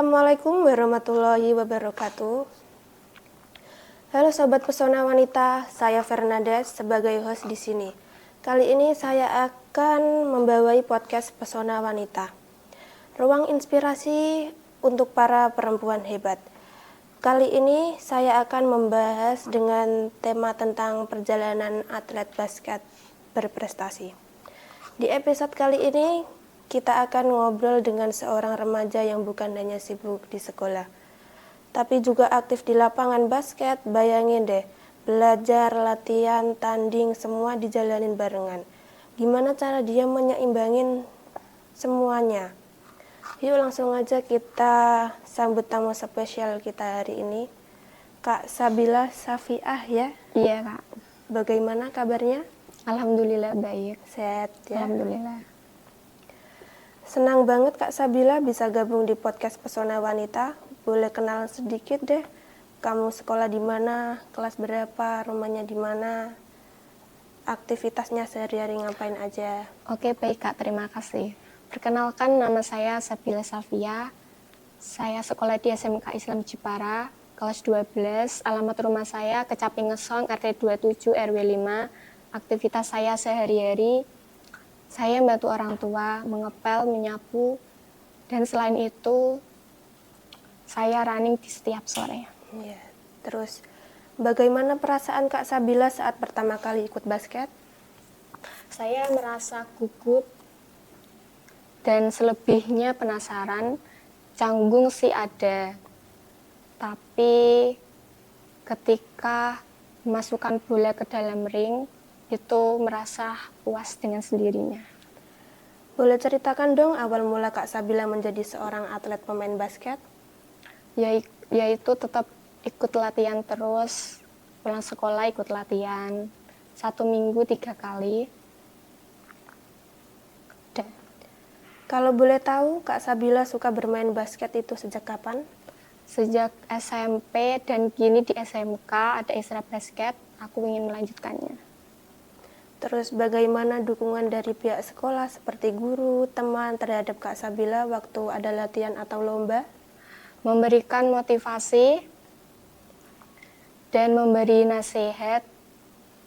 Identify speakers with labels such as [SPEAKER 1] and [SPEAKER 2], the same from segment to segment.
[SPEAKER 1] Assalamualaikum warahmatullahi wabarakatuh. Halo Sobat Pesona Wanita, saya Fernanda sebagai host di sini. Kali ini saya akan membawai podcast Pesona Wanita. Ruang inspirasi untuk para perempuan hebat. Kali ini saya akan membahas dengan tema tentang perjalanan atlet basket berprestasi. Di episode kali ini kita akan ngobrol dengan seorang remaja yang bukan hanya sibuk di sekolah, tapi juga aktif di lapangan basket. Bayangin deh, belajar, latihan, tanding, semua dijalanin barengan. Gimana cara dia menyeimbangin semuanya? Yuk langsung aja kita sambut tamu spesial kita hari ini, Kak Sabila Safiah ya.
[SPEAKER 2] Iya Kak.
[SPEAKER 1] Bagaimana kabarnya?
[SPEAKER 2] Alhamdulillah baik.
[SPEAKER 1] Sehat ya?
[SPEAKER 2] Alhamdulillah.
[SPEAKER 1] Senang banget Kak Sabila bisa gabung di podcast Pesona Wanita. Boleh kenal sedikit deh, kamu sekolah di mana, kelas berapa, rumahnya di mana, aktivitasnya sehari-hari ngapain aja.
[SPEAKER 2] Oke baik Kak, terima kasih. Perkenalkan, nama saya Sabila Safiah. Saya sekolah di SMK Islam Jepara, kelas 12. Alamat rumah saya Kecapi Ngesong, RT 27 RW 5. Aktivitas saya sehari-hari, saya membantu orang tua, mengepel, menyapu, dan selain itu saya running di setiap sore.
[SPEAKER 1] Ya, terus bagaimana perasaan Kak Sabila saat pertama kali ikut basket?
[SPEAKER 2] Saya merasa gugup dan selebihnya penasaran. Canggung sih ada, tapi ketika memasukkan bola ke dalam ring, itu merasa puas dengan sendirinya.
[SPEAKER 1] Boleh ceritakan dong awal mula Kak Sabila menjadi seorang atlet pemain basket?
[SPEAKER 2] Yaitu tetap ikut latihan terus, pulang sekolah ikut latihan, 1 minggu 3 kali.
[SPEAKER 1] Kalau boleh tahu, Kak Sabila suka bermain basket itu sejak kapan?
[SPEAKER 2] Sejak SMP dan kini di SMK ada ekstra basket, aku ingin melanjutkannya.
[SPEAKER 1] Terus bagaimana dukungan dari pihak sekolah seperti guru, teman terhadap Kak Sabila waktu ada latihan atau lomba?
[SPEAKER 2] Memberikan motivasi dan memberi nasihat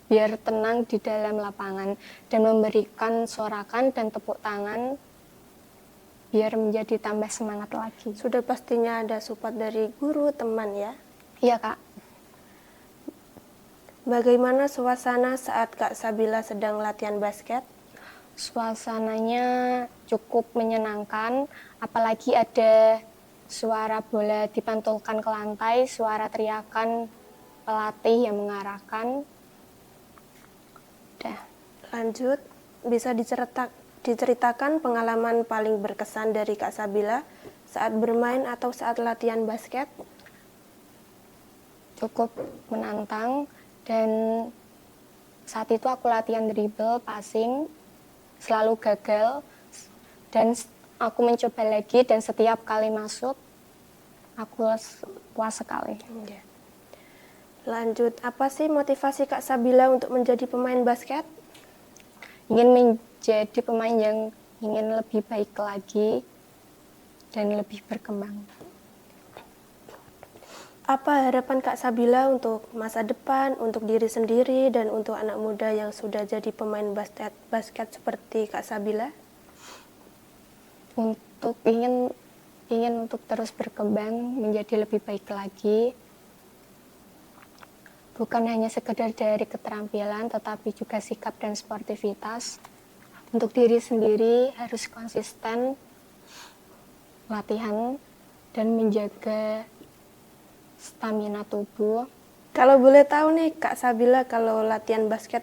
[SPEAKER 2] biar tenang di dalam lapangan, dan memberikan sorakan dan tepuk tangan biar menjadi tambah semangat lagi.
[SPEAKER 1] Sudah pastinya ada support dari guru, teman ya?
[SPEAKER 2] Iya Kak.
[SPEAKER 1] Bagaimana suasana saat Kak Sabila sedang latihan basket?
[SPEAKER 2] Suasananya cukup menyenangkan, apalagi ada suara bola dipantulkan ke lantai, suara teriakan pelatih yang mengarahkan.
[SPEAKER 1] Lanjut, bisa diceritakan pengalaman paling berkesan dari Kak Sabila saat bermain atau saat latihan basket?
[SPEAKER 2] Cukup menantang, dan saat itu aku latihan dribble, passing, selalu gagal, dan aku mencoba lagi, dan setiap kali masuk aku puas sekali.
[SPEAKER 1] Lanjut, apa sih motivasi Kak Sabila untuk menjadi pemain basket?
[SPEAKER 2] Ingin menjadi pemain yang ingin lebih baik lagi dan lebih berkembang.
[SPEAKER 1] Apa harapan Kak Sabila untuk masa depan, untuk diri sendiri, dan untuk anak muda yang sudah jadi pemain basket seperti Kak Sabila?
[SPEAKER 2] Untuk ingin untuk terus berkembang menjadi lebih baik lagi. Bukan hanya sekedar dari keterampilan, tetapi juga sikap dan sportivitas. Untuk diri sendiri harus konsisten latihan dan menjaga stamina tubuh.
[SPEAKER 1] Kalau boleh tahu nih Kak Sabila, kalau latihan basket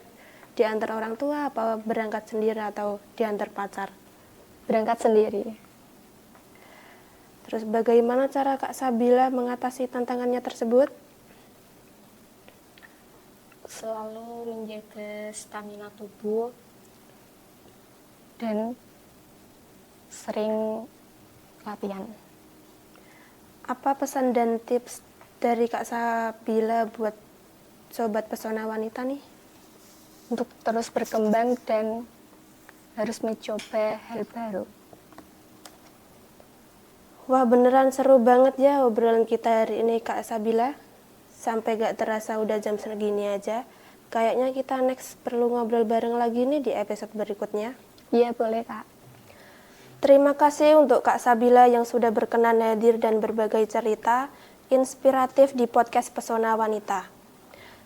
[SPEAKER 1] diantar orang tua apa berangkat sendiri atau diantar pacar?
[SPEAKER 2] Berangkat sendiri.
[SPEAKER 1] Terus bagaimana cara Kak Sabila mengatasi tantangannya tersebut?
[SPEAKER 2] Selalu menjaga stamina tubuh dan sering latihan.
[SPEAKER 1] Apa pesan dan tips dari Kak Sabila buat Sobat Pesona Wanita nih?
[SPEAKER 2] Untuk terus berkembang dan harus mencoba hal baru.
[SPEAKER 1] Wah, beneran seru banget ya obrolan kita hari ini, Kak Sabila. Sampai gak terasa udah jam segini aja. Kayaknya kita next perlu ngobrol bareng lagi nih di episode berikutnya.
[SPEAKER 2] Iya, boleh, Kak.
[SPEAKER 1] Terima kasih untuk Kak Sabila yang sudah berkenan hadir dan berbagai cerita inspiratif di podcast Pesona Wanita.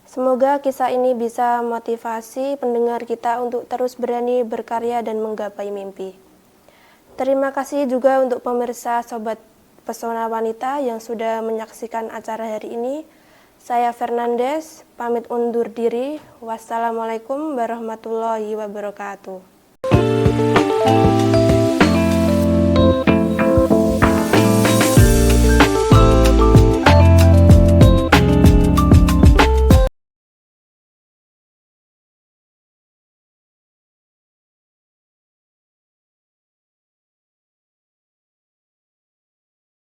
[SPEAKER 1] Semoga kisah ini bisa motivasi pendengar kita untuk terus berani berkarya dan menggapai mimpi. Terima kasih juga untuk pemirsa Sobat Pesona Wanita yang sudah menyaksikan acara hari ini. Saya Fernandes, pamit undur diri. Wassalamualaikum warahmatullahi wabarakatuh.